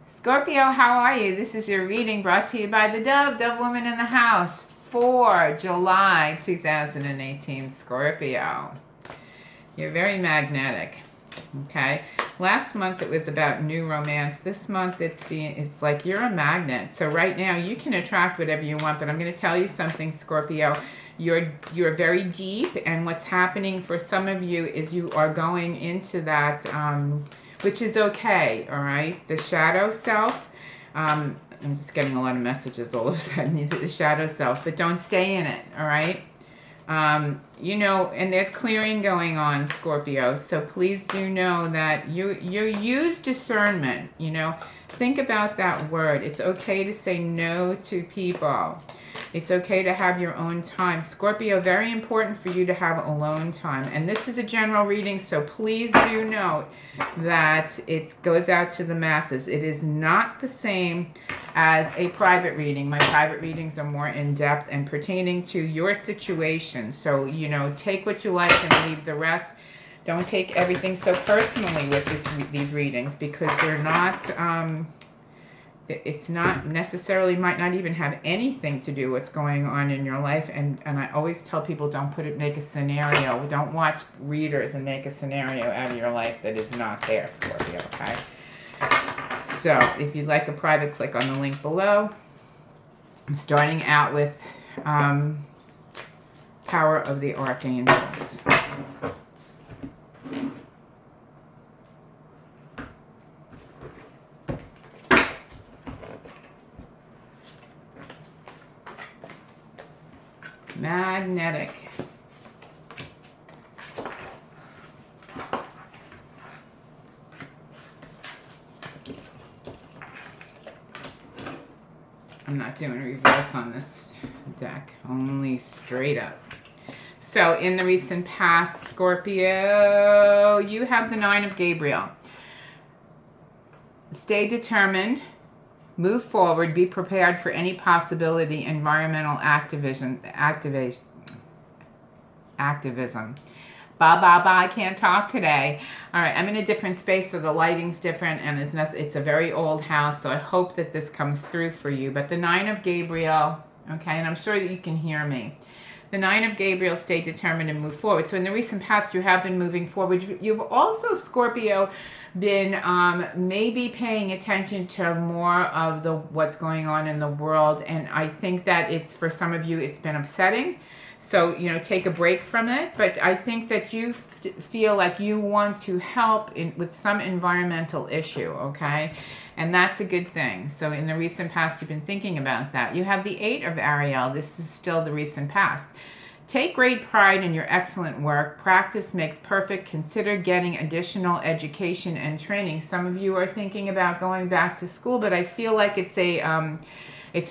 Scorpio, how are you? This is your reading brought to you by the Dove Woman in the House for July 2018. Scorpio, you're very magnetic, okay? Last month it was about new romance. This month it's like you're a magnet. So right now you can attract whatever you want, but I'm going to tell you something, Scorpio. You're very deep, and what's happening for some of you is you are going into that which is okay, all right? The shadow self, I'm just getting a lot of messages all of a sudden, the shadow self, but don't stay in it, all right? You know, and there's clearing going on, Scorpio, so please do know that you use discernment, you know? Think about that word. It's okay to say no to people. It's okay to have your own time. Scorpio, very important for you to have alone time. And this is a general reading, so please do note that it goes out to the masses. It is not the same as a private reading. My private readings are more in-depth and pertaining to your situation. So, you know, take what you like and leave the rest. Don't take everything so personally with these readings, because they're not... it's not necessarily, might not even have anything to do what's going on in your life. And I always tell people, don't make a scenario. Don't watch readers and make a scenario out of your life that is not there, Scorpio, okay? So if you'd like a private, click on the link below. I'm starting out with Power of the Archangels. Magnetic. I'm not doing reverse on this deck, only straight up. So in the recent past, Scorpio, you have the Nine of Gabriel. Stay determined. Move forward. Be prepared for any possibility. Environmental activism. I can't talk today. All right, I'm in a different space, so the lighting's different, and it's a very old house, so I hope that this comes through for you. But the Nine of Gabriel, okay, and I'm sure that you can hear me. The Nine of Gabriel, stay determined and move forward. So in the recent past, you have been moving forward. You've also, Scorpio, been maybe paying attention to more of what's going on in the world. And I think that it's, for some of you, it's been upsetting. So, you know, take a break from it. But I think that you feel like you want to help with some environmental issue, okay? And that's a good thing. So in the recent past, you've been thinking about that. You have the Eight of Ariel. This is still the recent past. Take great pride in your excellent work. Practice makes perfect. Consider getting additional education and training. Some of you are thinking about going back to school, but I feel like it's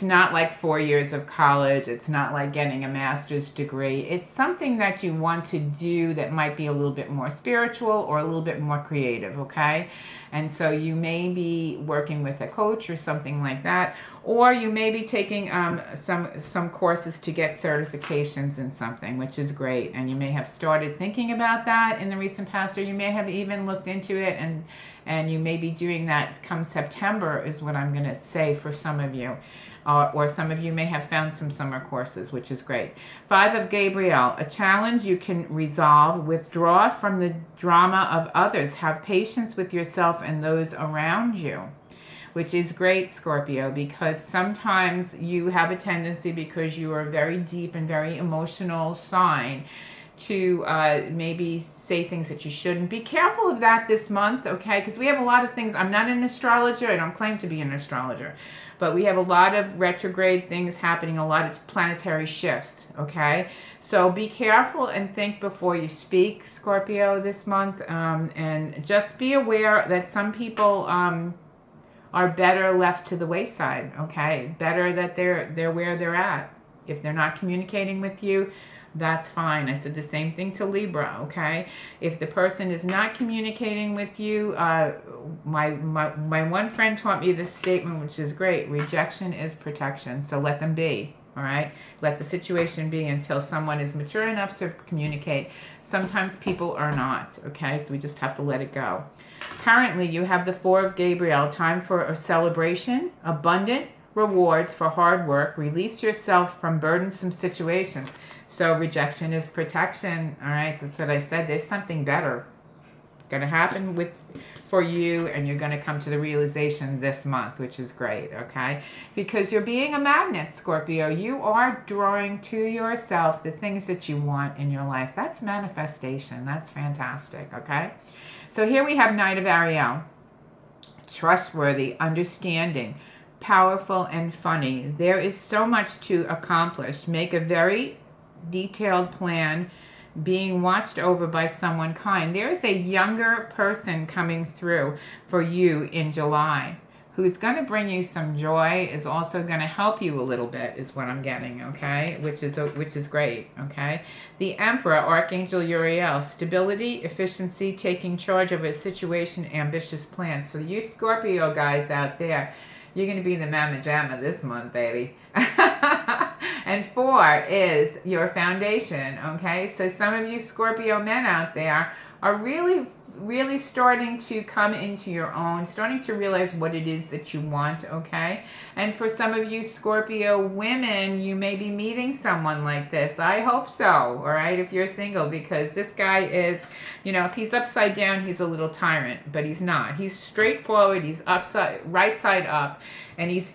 not like 4 years of college. It's not like getting a master's degree. It's something that you want to do that might be a little bit more spiritual or a little bit more creative, okay? And so you may be working with a coach or something like that, or you may be taking some courses to get certifications in something, which is great. And you may have started thinking about that in the recent past, or you may have even looked into it, and you may be doing that come September is what I'm going to say for some of you. Or some of you may have found some summer courses, which is great. Five of Gabriel, a challenge you can resolve. Withdraw from the drama of others. Have patience with yourself and those around you, which is great, Scorpio, because sometimes you have a tendency, because you are a very deep and very emotional sign, to maybe say things that you shouldn't. Be careful of that this month, okay? Because we have a lot of things. I'm not an astrologer. I don't claim to be an astrologer. But we have a lot of retrograde things happening, a lot of planetary shifts, okay? So be careful and think before you speak, Scorpio, this month. And just be aware that some people are better left to the wayside, okay? Better that they're where they're at. If they're not communicating with you, that's fine. I said the same thing to Libra, okay? If the person is not communicating with you, my one friend taught me this statement, which is great. Rejection is protection, so let them be, all right? Let the situation be until someone is mature enough to communicate. Sometimes people are not, okay? So we just have to let it go. Currently, you have the Four of Gabriel, time for a celebration, abundant rewards for hard work, release yourself from burdensome situations. So rejection is protection, all right? That's what I said. There's something better going to happen for you, and you're going to come to the realization this month, which is great, okay? Because you're being a magnet, Scorpio. You are drawing to yourself the things that you want in your life. That's manifestation. That's fantastic, okay? So here we have Knight of Ariel. Trustworthy, understanding, powerful, and funny. There is so much to accomplish. Make a very detailed plan, being watched over by someone kind. There is a younger person coming through for you in July who's going to bring you some joy, is also going to help you a little bit, is what I'm getting, okay? Which is great, okay? The Emperor, Archangel Uriel, stability, efficiency, taking charge of a situation, ambitious plans. For you Scorpio guys out there, you're going to be the Mama Jamma this month, baby. And 4 is your foundation, okay? So some of you Scorpio men out there are really, really starting to come into your own, starting to realize what it is that you want, okay? And for some of you Scorpio women, you may be meeting someone like this. I hope so, all right, if you're single, because this guy is, you know, if he's upside down, he's a little tyrant, but he's not. He's straightforward, he's right side up, and he's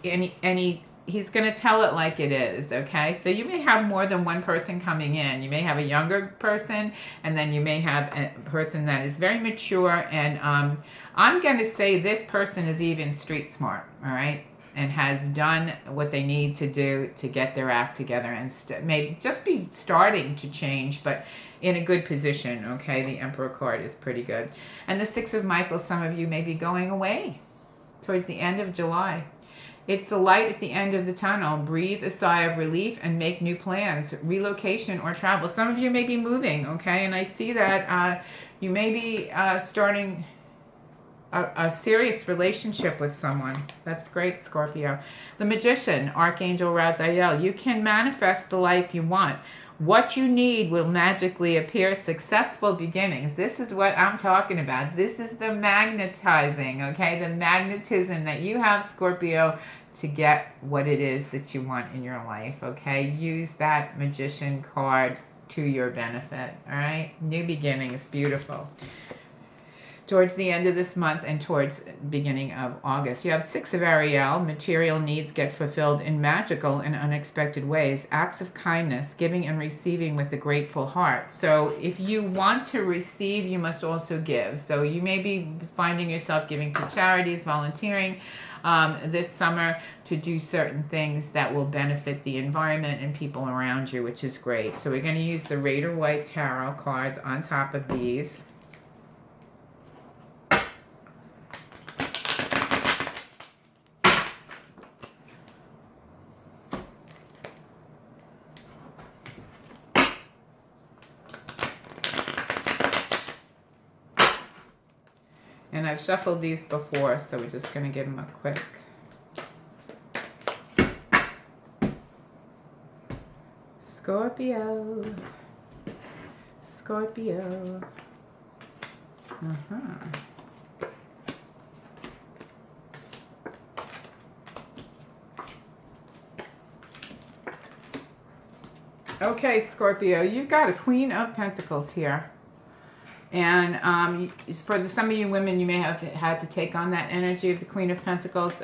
going to tell it like it is, okay? So you may have more than one person coming in. You may have a younger person, and then you may have a person that is very mature, and I'm going to say this person is even street smart, all right? And has done what they need to do to get their act together and maybe just be starting to change, but in a good position, okay? The Emperor card is pretty good. And the Six of Michael, some of you may be going away towards the end of July. It's the light at the end of the tunnel. Breathe a sigh of relief and make new plans. Relocation or travel. Some of you may be moving, okay? And I see that you may be starting a serious relationship with someone. That's great, Scorpio. The Magician, Archangel Raziel. You can manifest the life you want. What you need will magically appear. Successful beginnings. This is what I'm talking about. This is the magnetizing, okay? The magnetism that you have, Scorpio, to get what it is that you want in your life, okay? Use that Magician card to your benefit, all right? New beginnings, beautiful. Towards the end of this month and towards beginning of August. You have Six of Ariel. Material needs get fulfilled in magical and unexpected ways. Acts of kindness, giving and receiving with a grateful heart. So if you want to receive, you must also give. So you may be finding yourself giving to charities, volunteering this summer to do certain things that will benefit the environment and people around you, which is great. So we're going to use the Raider White Tarot cards on top of these. And I've shuffled these before, so we're just going to give them a quick. Scorpio. Scorpio. Okay, Scorpio, you've got a Queen of Pentacles here. And for some of you women, you may have had to take on that energy of the Queen of Pentacles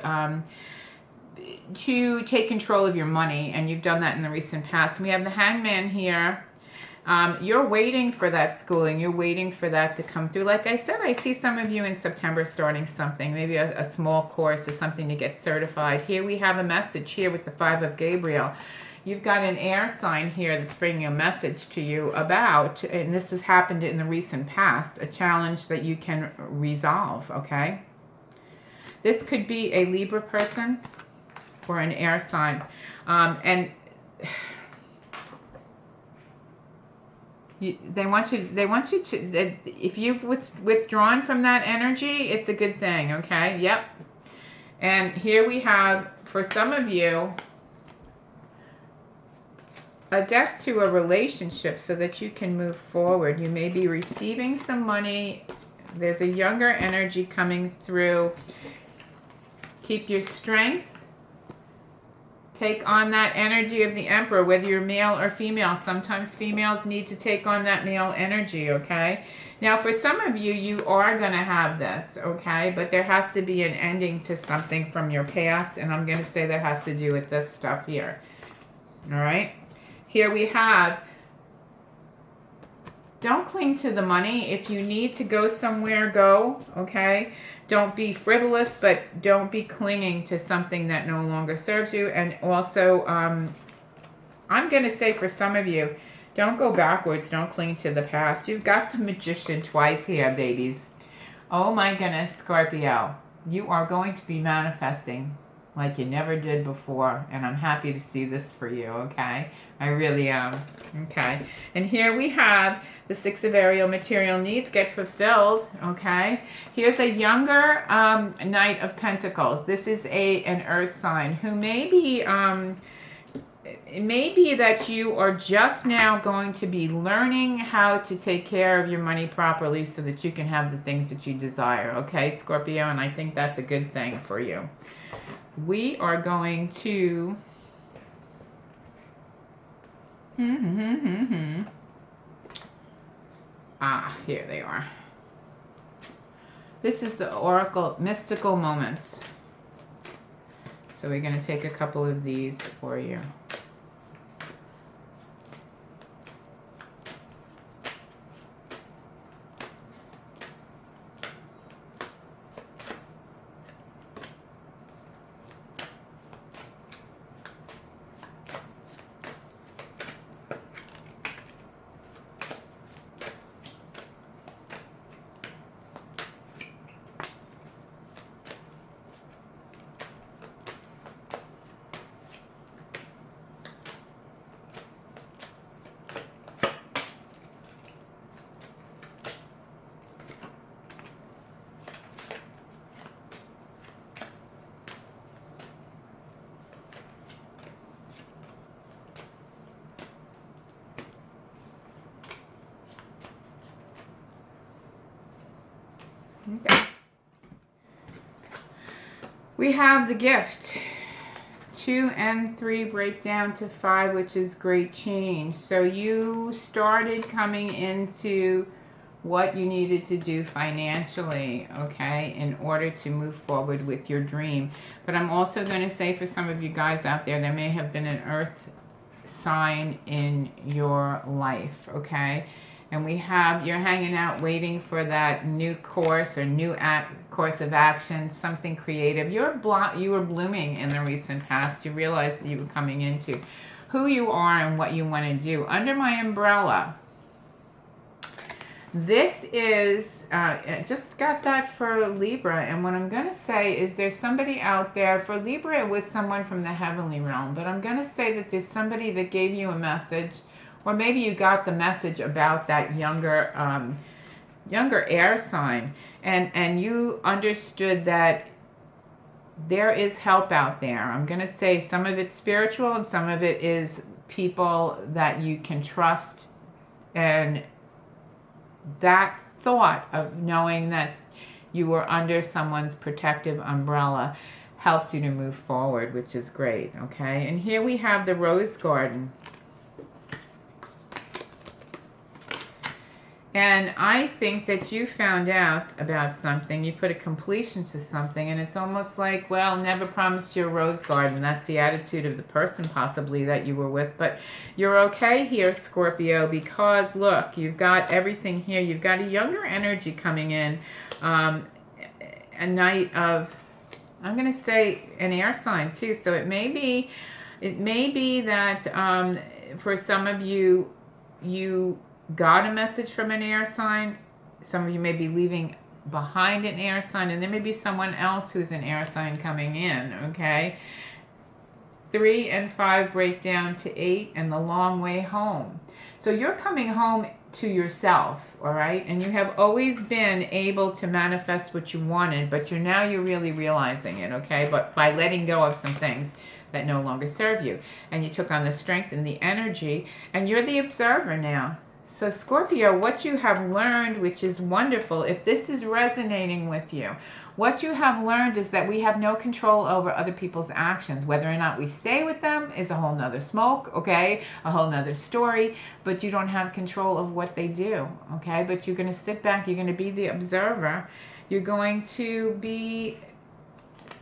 to take control of your money, and you've done that in the recent past. We have the Hangman here. You're waiting for that schooling. You're waiting for that to come through. Like I said, I see some of you in September starting something, maybe a small course or something to get certified. Here we have a message here with the Five of Gabriel. You've got an air sign here that's bringing a message to you about, and this has happened in the recent past, a challenge that you can resolve, okay? This could be a Libra person or an air sign. And they want you to, if you've withdrawn from that energy, it's a good thing, okay? Yep. And here we have, for some of you, a death to a relationship so that you can move forward. You may be receiving some money. There's a younger energy coming through. Keep your strength. Take on that energy of the Emperor, whether you're male or female. Sometimes females need to take on that male energy, okay? Now, for some of you, you are going to have this, okay? But there has to be an ending to something from your past, and I'm going to say that has to do with this stuff here, all right? Here we have, don't cling to the money. If you need to go somewhere, go, okay? Don't be frivolous, but don't be clinging to something that no longer serves you. And also, I'm going to say for some of you, don't go backwards. Don't cling to the past. You've got the Magician twice here, babies. Oh my goodness, Scorpio. You are going to be manifesting like you never did before. And I'm happy to see this for you, okay? I really am. Okay. And here we have the Six of Aerial material needs get fulfilled, okay? Here's a younger Knight of Pentacles. This is an earth sign who may be, it may be that you are just now going to be learning how to take care of your money properly so that you can have the things that you desire, okay, Scorpio? And I think that's a good thing for you. We are going to... Ah, here they are. This is the Oracle Mystical Moments. So we're going to take a couple of these for you. Okay. We have the gift. 2 and 3 break down to 5, which is great change. So you started coming into what you needed to do financially, okay, in order to move forward with your dream. But I'm also going to say for some of you guys out there, there may have been an earth sign in your life, okay? And we have, you're hanging out waiting for that new course or new course of action, something creative. You were blooming in the recent past. You realized that you were coming into who you are and what you want to do. Under my umbrella, this is, just got that for Libra. And what I'm going to say is there's somebody out there. For Libra, it was someone from the heavenly realm. But I'm going to say that there's somebody that gave you a message. Or maybe you got the message about that younger air sign, and you understood that there is help out there. I'm going to say some of it's spiritual and some of it is people that you can trust, and that thought of knowing that you were under someone's protective umbrella helped you to move forward, which is great, okay? And here we have the Rose Garden. And I think that you found out about something, you put a completion to something, and it's almost like, well, never promised you a rose garden. That's the attitude of the person possibly that you were with. But you're okay here, Scorpio, because look, you've got everything here. You've got a younger energy coming in, a night of, I'm going to say an air sign too. So it may be that for some of you, you got a message from an air sign. Some of you may be leaving behind an air sign, and there may be someone else who's an air sign coming in, okay? 3 and 5 break down to 8 and the long way home. So you're coming home to yourself, all right? And you have always been able to manifest what you wanted, but you're really realizing it, okay? But by letting go of some things that no longer serve you. And you took on the strength and the energy, and you're the observer now. So Scorpio, what you have learned, which is wonderful, if this is resonating with you, what you have learned is that we have no control over other people's actions. Whether or not we stay with them is a whole nother smoke, okay? A whole nother story, but you don't have control of what they do, okay? But you're going to sit back, you're going to be the observer. You're going to be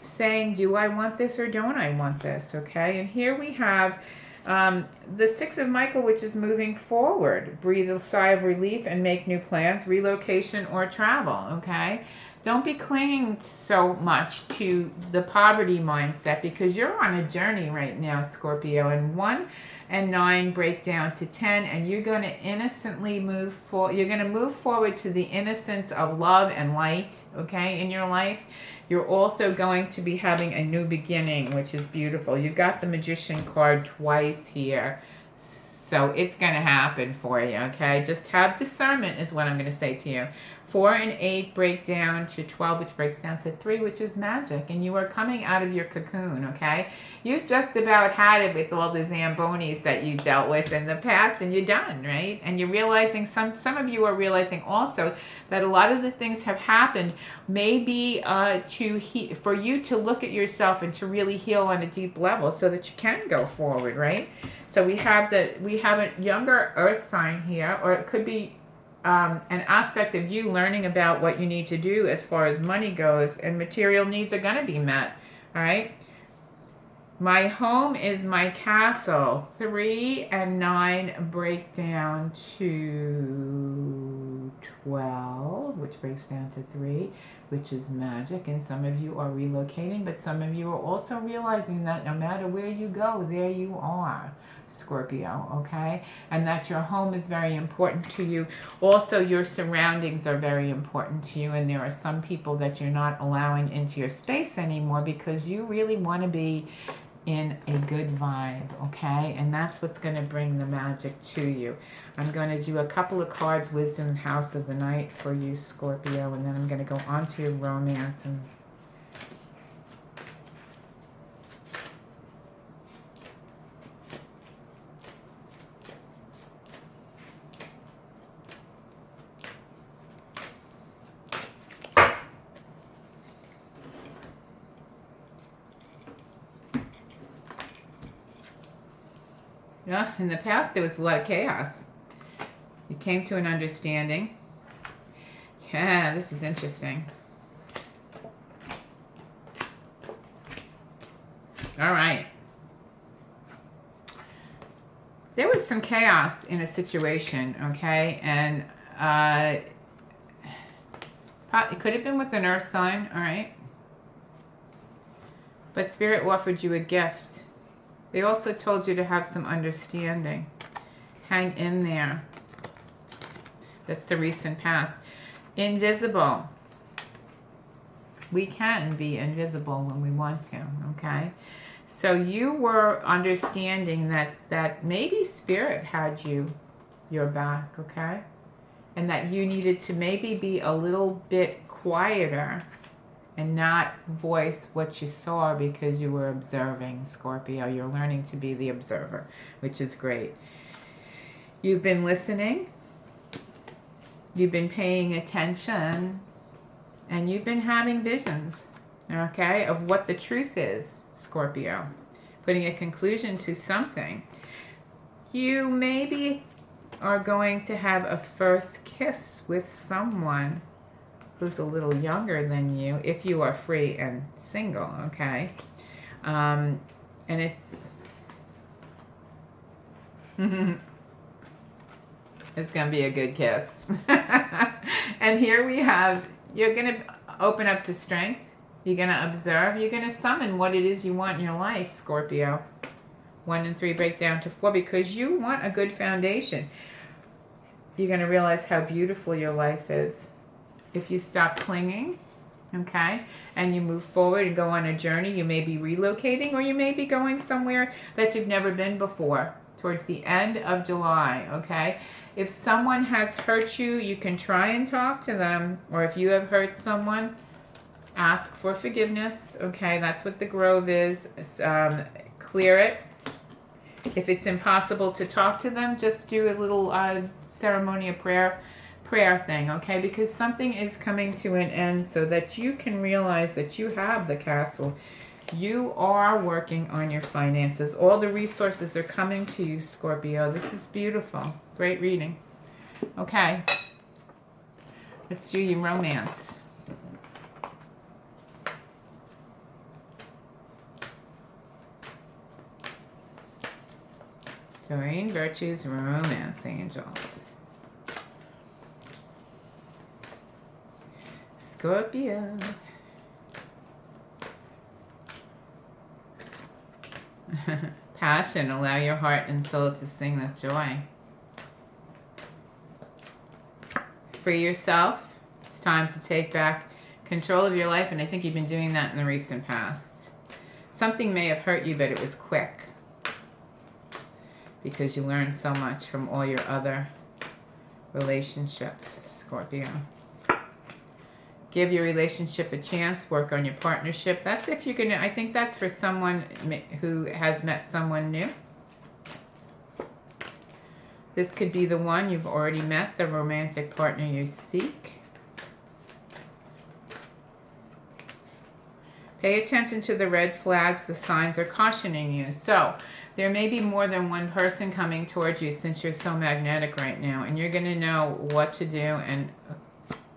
saying, do I want this or don't I want this, okay? And here we have the Six of Michael, which is moving forward. Breathe a sigh of relief and make new plans, relocation or travel, okay? Don't be clinging so much to the poverty mindset, because you're on a journey right now, Scorpio, and 1 and 9 break down to 10, and you're going to innocently move forward. You're going to move forward to the innocence of love and light, okay, in your life. You're also going to be having a new beginning, which is beautiful. You've got the Magician card twice here. So it's going to happen for you, okay? Just have discernment is what I'm going to say to you. 4 and 8 break down to 12, which breaks down to 3, which is magic. And you are coming out of your cocoon, okay? You've just about had it with all the Zambonis that you dealt with in the past, and you're done, right? And you're realizing, some of you are realizing also that a lot of the things have happened maybe for you to look at yourself and to really heal on a deep level so that you can go forward, right? So we have a younger earth sign here, or it could be an aspect of you learning about what you need to do as far as money goes, and material needs are going to be met, all right? My home is my castle. 3 and 9 break down to 12, which breaks down to 3, which is magic. And some of you are relocating, but some of you are also realizing that no matter where you go, there you are, Scorpio, okay? And that your home is very important to you. Also, your surroundings are very important to you, and there are some people that you're not allowing into your space anymore because you really want to be in a good vibe, okay? And that's what's going to bring the magic to you. I'm going to do a couple of cards, Wisdom and House of the Night for you, Scorpio, and then I'm going to go on to your romance. And yeah, in the past there was a lot of chaos. You came to an understanding. Yeah, this is interesting. All right. There was some chaos in a situation, okay? And it could have been with an earth sign, all right? But Spirit offered you a gift. They also told you to have some understanding. Hang in there. That's the recent past. Invisible. We can be invisible when we want to, okay? So you were understanding that maybe Spirit had your back, okay? And that you needed to maybe be a little bit quieter and not voice what you saw because you were observing, Scorpio. You're learning to be the observer, which is great. You've been listening. You've been paying attention. And you've been having visions, okay, of what the truth is, Scorpio. Putting a conclusion to something. You maybe are going to have a first kiss with someone who's a little younger than you, if you are free and single, okay? And it's it's gonna be a good kiss. And here we have, you're gonna open up to strength. You're gonna observe. You're gonna summon what it is you want in your life, Scorpio. 1 and 3 break down to 4 because you want a good foundation. You're gonna realize how beautiful your life is. If you stop clinging, okay, and you move forward and go on a journey, you may be relocating or you may be going somewhere that you've never been before, towards the end of July, okay? If someone has hurt you, you can try and talk to them. Or if you have hurt someone, ask for forgiveness, okay? That's what the Grove is. Clear it. If it's impossible to talk to them, just do a little ceremony of prayer thing, okay? Because something is coming to an end so that you can realize that you have the castle. You are working on your finances. All the resources are coming to you, Scorpio. This is beautiful. Great reading. Okay. Let's do your romance. Doreen Virtue's Romance Angels. Scorpio. Passion. Allow your heart and soul to sing with joy. Free yourself. It's time to take back control of your life, and I think you've been doing that in the recent past. Something may have hurt you, but it was quick, because you learned so much from all your other relationships, Scorpio. Give your relationship a chance. Work on your partnership. That's if you're going to, I think that's for someone who has met someone new. This could be the one you've already met, the romantic partner you seek. Pay attention to the red flags. The signs are cautioning you. So there may be more than one person coming towards you since you're so magnetic right now, and you're going to know what to do and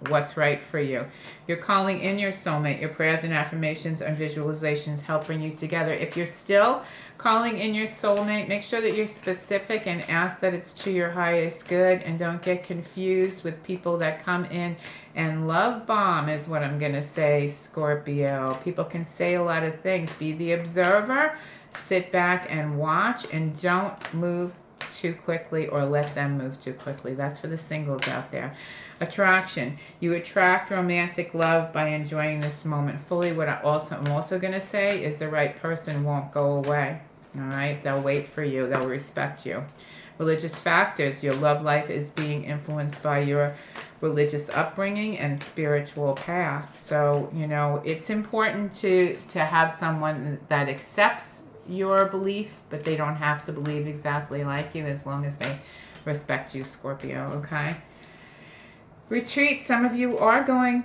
what's right for you. You're calling in your soulmate. Your prayers and affirmations and visualizations help bring you together. If you're still calling in your soulmate, make sure that you're specific and ask that it's to your highest good, and don't get confused with people that come in and love bomb is what I'm going to say, Scorpio. People can say a lot of things. Be the observer. Sit back and watch, and don't move too quickly or let them move too quickly. That's for the singles out there. Attraction. You attract romantic love by enjoying this moment fully. What I'm also going to say is the right person won't go away. All right? They'll wait for you. They'll respect you. Religious factors. Your love life is being influenced by your religious upbringing and spiritual path. So, you know, it's important to have someone that accepts your belief, but they don't have to believe exactly like you as long as they respect you, Scorpio, okay? Retreat. Some of you are going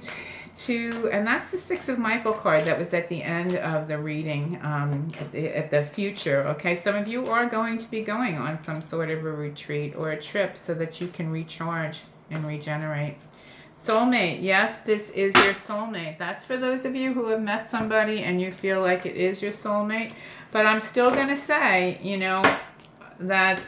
to, and that's the Six of Michael card that was at the end of the reading, at the future, okay? Some of you are going to be going on some sort of a retreat or a trip so that you can recharge and regenerate. Soulmate. Yes, this is your soulmate. That's for those of you who have met somebody and you feel like it is your soulmate. But I'm still going to say, you know, that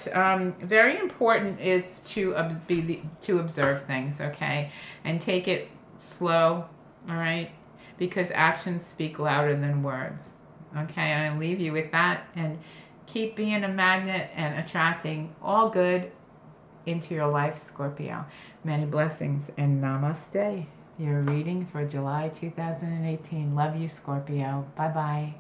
very important is to observe things, okay? And take it slow, all right? Because actions speak louder than words, okay? And I leave you with that, and keep being a magnet and attracting all good into your life, Scorpio. Many blessings, and namaste. Your reading for July 2018. Love you, Scorpio. Bye-bye.